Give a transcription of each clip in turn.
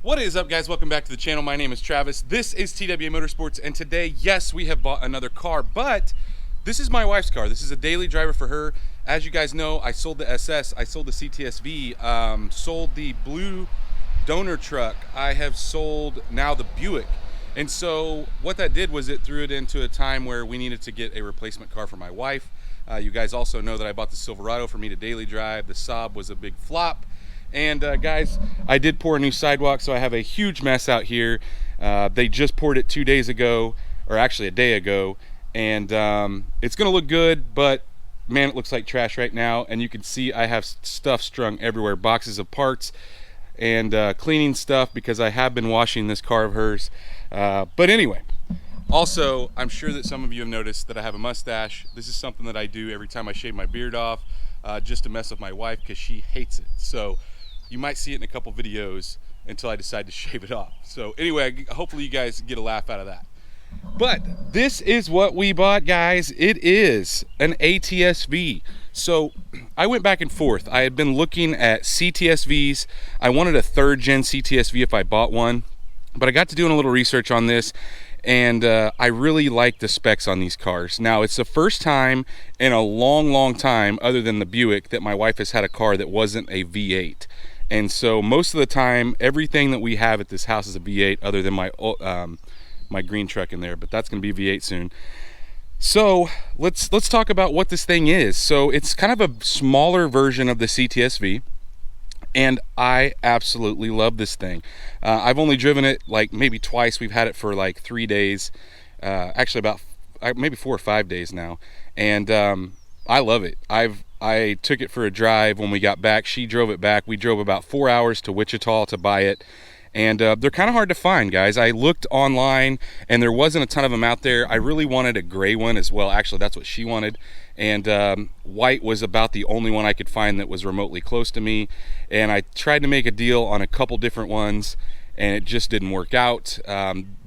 What is up, guys? Welcome back to the channel. My name is Travis. This is TWA Motorsports, and today, yes, we have bought another car, but this is my wife's car. This is a daily driver for her. As you guys know, I sold the SS, I sold the cts-v, sold the blue donor truck. I have sold now the Buick. And so what that did was it threw it into a time where we needed to get a replacement car for my wife. You guys also know that I bought the Silverado for me to daily drive. The Saab was a big flop. And guys, I did pour a new sidewalk, so I have a huge mess out here. They just poured it 2 days ago, or actually a day ago, and it's gonna look good, but man, it looks like trash right now. And you can see I have stuff strung everywhere, boxes of parts and cleaning stuff, because I have been washing this car of hers. But anyway, also, I'm sure that some of you have noticed that I have a mustache. This is something that I do every time I shave my beard off, just to mess with my wife, because she hates it. So you might see it in a couple videos until I decide to shave it off. So anyway, hopefully you guys get a laugh out of that. But this is what we bought, guys. It is an ATS-V. So I went back and forth. I had been looking at cts-vs. I wanted a third gen cts-v if I bought one, but I got to doing a little research on this, and I really like the specs on these cars. Now, it's the first time in a long time, other than the Buick, that my wife has had a car that wasn't a V8. And so most of the time, everything that we have at this house is a V8, other than my my green truck in there, but that's going to be V8 soon. So let's talk about what this thing is. So it's kind of a smaller version of the cts-v, and I absolutely love this thing. I've only driven it like maybe twice. We've had it for like 3 days, actually about maybe 4 or 5 days now, and I love it. I took it for a drive when we got back. She drove it back. We drove about 4 hours to Wichita to buy it. And they're kind of hard to find, guys. I looked online and there wasn't a ton of them out there. I really wanted a gray one as well. Actually, that's what she wanted. And white was about the only one I could find that was remotely close to me. And I tried to make a deal on a couple different ones, and it just didn't work out.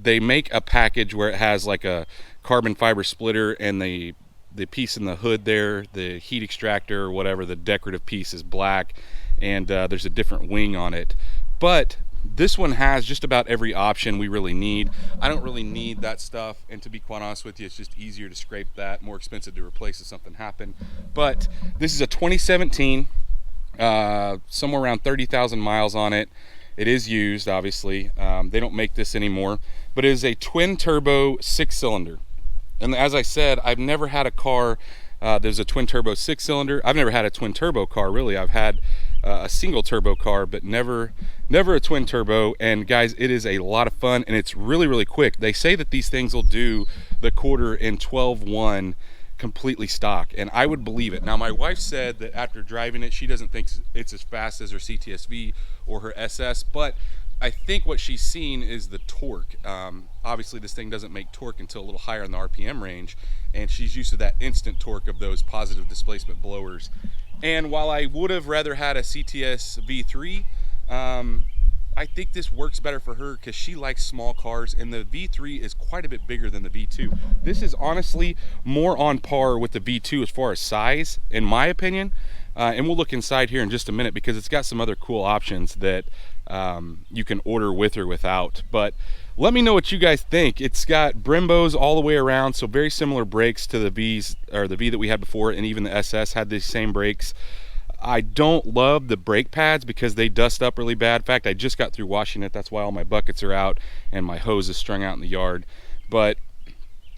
They make a package where it has like a carbon fiber splitter, and the piece in the hood there, the heat extractor or whatever, the decorative piece is black, and there's a different wing on it. But this one has just about every option we really need. I don't really need that stuff, and to be quite honest with you, it's just easier to scrape that, more expensive to replace if something happened. But this is a 2017, somewhere around 30,000 miles on it. It is used, obviously. They don't make this anymore, but it is a twin turbo 6-cylinder. And as I said, I've never had a car there's a twin turbo 6-cylinder. I've never had a twin turbo car, really. I've had a single turbo car, but never a twin turbo. And guys, it is a lot of fun, and it's really quick. They say that these things will do the quarter in 12.1 completely stock, and I would believe it. Now, my wife said that after driving it, she doesn't think it's as fast as her cts-v or her SS, but I think what she's seen is the torque. Obviously, this thing doesn't make torque until a little higher in the RPM range, and she's used to that instant torque of those positive displacement blowers. And while I would have rather had a CTS V3, I think this works better for her because she likes small cars, and the V3 is quite a bit bigger than the V2. This is honestly more on par with the V2 as far as size, in my opinion. And we'll look inside here in just a minute, because it's got some other cool options that you can order with or without. But let me know what you guys think. It's got Brembos all the way around, so very similar brakes to the V's, or the V that we had before, and even the SS had these same brakes. I don't love the brake pads because they dust up really bad. In fact, I just got through washing it. That's why all my buckets are out and my hose is strung out in the yard. But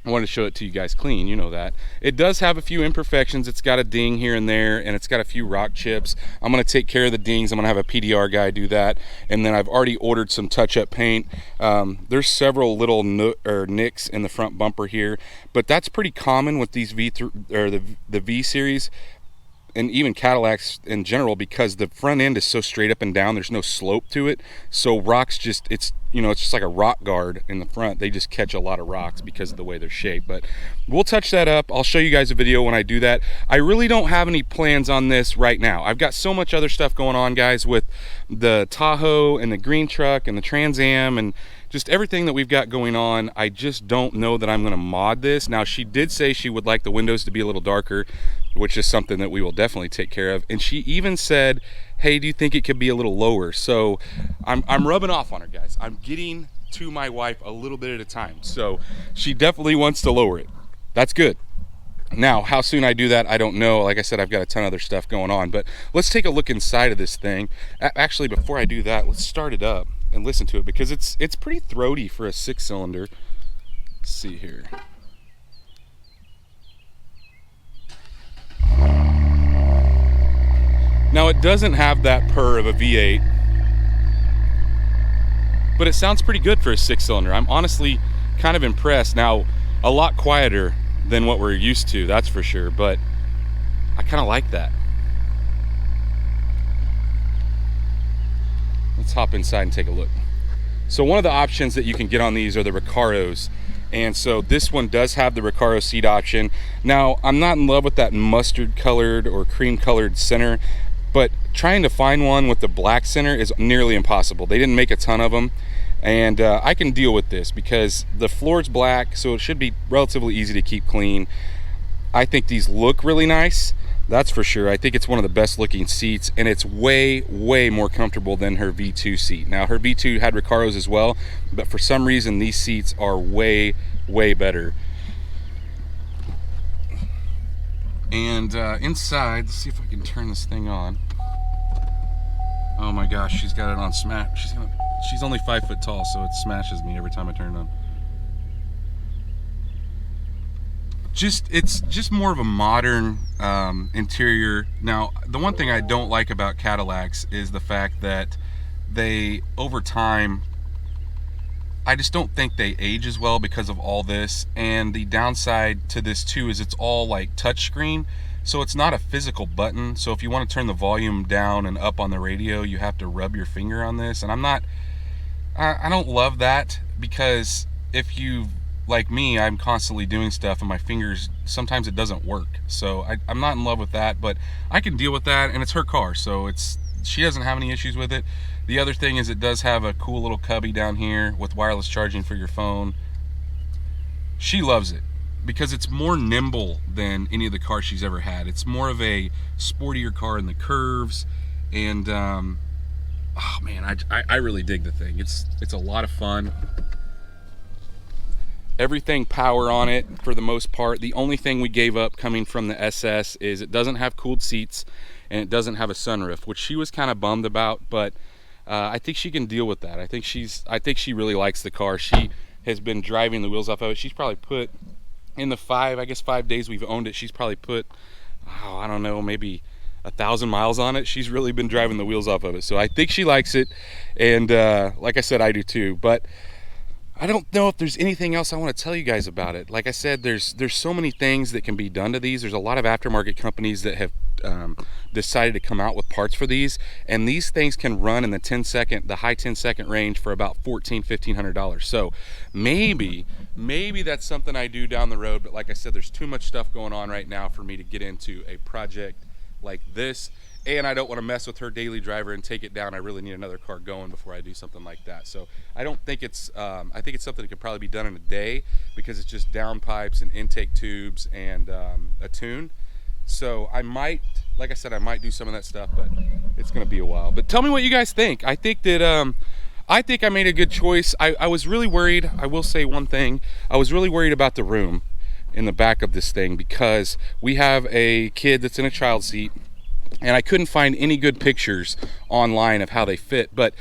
I wanted to show it to you guys clean, you know that. It does have a few imperfections. It's got a ding here and there, and it's got a few rock chips. I'm gonna take care of the dings. I'm gonna have a PDR guy do that. And then I've already ordered some touch-up paint. There's several little nicks in the front bumper here, but that's pretty common with these V3 or the V series, and even Cadillacs in general, because the front end is so straight up and down. There's no slope to it, so rocks just, it's just like a rock guard in the front. They just catch a lot of rocks because of the way they're shaped. But we'll touch that up. I'll show you guys a video when I do that. I really don't have any plans on this right now. I've got so much other stuff going on, guys, with the Tahoe and the green truck and the Trans Am, and just everything that we've got going on. I just don't know that I'm going to mod this. Now, she did say she would like the windows to be a little darker, which is something that we will definitely take care of. And she even said, hey, do you think it could be a little lower? So I'm rubbing off on her, guys. I'm getting to my wife a little bit at a time. So she definitely wants to lower it. That's good. Now, how soon I do that, I don't know. Like I said, I've got a ton of other stuff going on. But let's take a look inside of this thing. Actually, before I do that, let's start it up and listen to it, because it's pretty throaty for a 6-cylinder. Let's see here. Now, it doesn't have that purr of a V8, but it sounds pretty good for a 6-cylinder. I'm honestly kind of impressed. Now, a lot quieter than what we're used to, that's for sure, but I kind of like that. Let's hop inside and take a look. So one of the options that you can get on these are the Recaros, and so this one does have the Recaro seat option. Now, I'm not in love with that mustard colored or cream colored center, but trying to find one with the black center is nearly impossible. They didn't make a ton of them, and I can deal with this because the floor's black, so it should be relatively easy to keep clean. I think these look really nice, that's for sure. I think it's one of the best looking seats, and it's way more comfortable than her V2 seat. Now, her V2 had Recaros as well, but for some reason these seats are way better. And inside, let's see if I can turn this thing on. Oh my gosh, she's got it on smash. She's only 5 foot tall, so it smashes me every time I turn it on. It's just more of a modern interior. Now, the one thing I don't like about Cadillacs is the fact that they, over time, I just don't think they age as well because of all this. And the downside to this too is it's all like touchscreen, so it's not a physical button. So if you want to turn the volume down and up on the radio, you have to rub your finger on this, and I don't love that, because if you, like me, I'm constantly doing stuff and my fingers, sometimes it doesn't work. So I'm not in love with that, but I can deal with that, and it's her car, so she doesn't have any issues with it. The other thing is it does have a cool little cubby down here with wireless charging for your phone. She loves it because it's more nimble than any of the cars she's ever had. It's more of a sportier car in the curves, and oh man, I really dig the thing. It's a lot of fun. Everything power on it for the most part. The only thing we gave up coming from the SS is it doesn't have cooled seats and it doesn't have a sunroof, which she was kind of bummed about, but I think she can deal with that. I think she really likes the car. She has been driving the wheels off of it. She's probably put, in the 5 days we've owned it, she's probably put, oh, I don't know, maybe 1,000 miles on it. She's really been driving the wheels off of it. So I think she likes it, and like I said, I do too. But I don't know if there's anything else I want to tell you guys about it. Like I said, there's so many things that can be done to these. There's a lot of aftermarket companies that have decided to come out with parts for these, and these things can run in the high 10-second range for about $1,400-$1,500. So maybe that's something I do down the road. But like I said, there's too much stuff going on right now for me to get into a project like this, and I don't want to mess with her daily driver and take it down. I really need another car going before I do something like that. So I don't think it's I think it's something that could probably be done in a day, because it's just downpipes and intake tubes and a tune. So I might, like I said, I might do some of that stuff, but it's going to be a while. But tell me what you guys think. I think that I made a good choice. I was really worried. I will say one thing. I was really worried about the room in the back of this thing, because we have a kid that's in a child seat, and I couldn't find any good pictures online of how they fit. But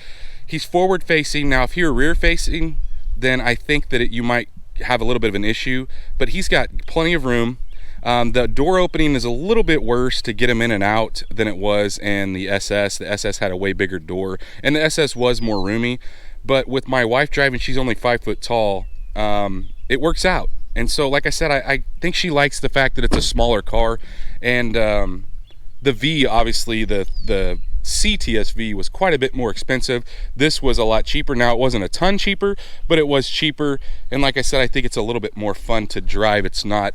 he's forward facing. Now, if you're rear facing, then I think that you might have a little bit of an issue, but he's got plenty of room. The door opening is a little bit worse to get him in and out than it was in the SS. The SS had a way bigger door, and the SS was more roomy. But with my wife driving, she's only 5 foot tall, it works out. And so, like I said, I think she likes the fact that it's a smaller car. And the V, obviously, the ctsv was quite a bit more expensive. This was a lot cheaper. Now, it wasn't a ton cheaper, but it was cheaper, and like I said, I think it's a little bit more fun to drive. It's not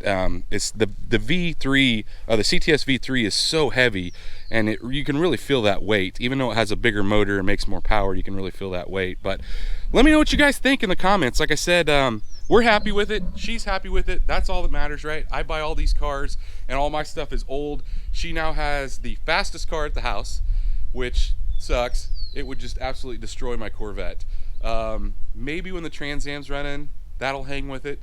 it's the V3, the cts V3 is so heavy, and you can really feel that weight. Even though it has a bigger motor and makes more power, you can really feel that weight. But let me know what you guys think in the comments. Like I said, we're happy with it. She's happy with it. That's all that matters, right? I buy all these cars, and all my stuff is old. She now has the fastest car at the house, which sucks. It would just absolutely destroy my Corvette. Maybe when the Trans Am's running, that'll hang with it.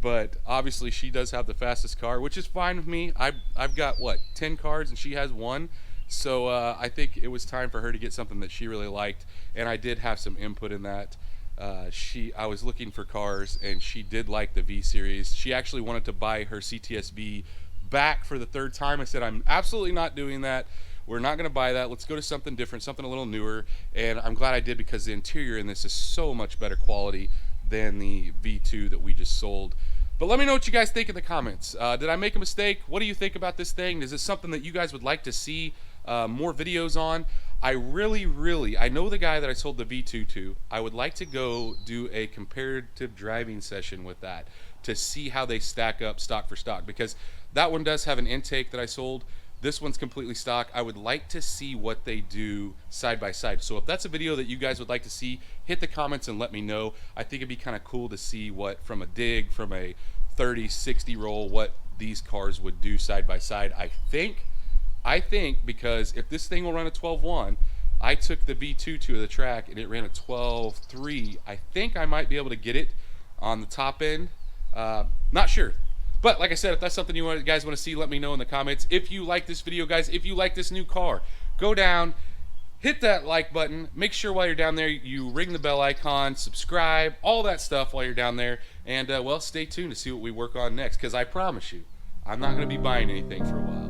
But obviously she does have the fastest car, which is fine with me. I've got, what, 10 cars and she has one. So I think it was time for her to get something that she really liked, and I did have some input in that. I was looking for cars, and she did like the V series. She actually wanted to buy her cts-v back for the third time. I said, I'm absolutely not doing that. We're not going to buy that. Let's go to something different, something a little newer. And I'm glad I did, because the interior in this is so much better quality than the V2 that we just sold. But let me know what you guys think in the comments. Did I make a mistake? What do you think about this thing? Is this something that you guys would like to see more videos on? I know the guy that I sold the V2 to. I would like to go do a comparative driving session with that to see how they stack up stock for stock, because that one does have an intake that I sold. This one's completely stock. I would like to see what they do side by side. So if that's a video that you guys would like to see, hit the comments and let me know. I think it'd be kind of cool to see what, from a dig, from a 30-60 roll, what these cars would do side by side. I think because if this thing will run a 12.1, I took the V2 to the track and it ran a 12.3. I think I might be able to get it on the top end. Not sure. But like I said, if that's something you guys want to see, let me know in the comments. If you like this video, guys, if you like this new car, go down, hit that like button. Make sure while you're down there, you ring the bell icon, subscribe, all that stuff while you're down there. And, well, stay tuned to see what we work on next, because I promise you, I'm not going to be buying anything for a while.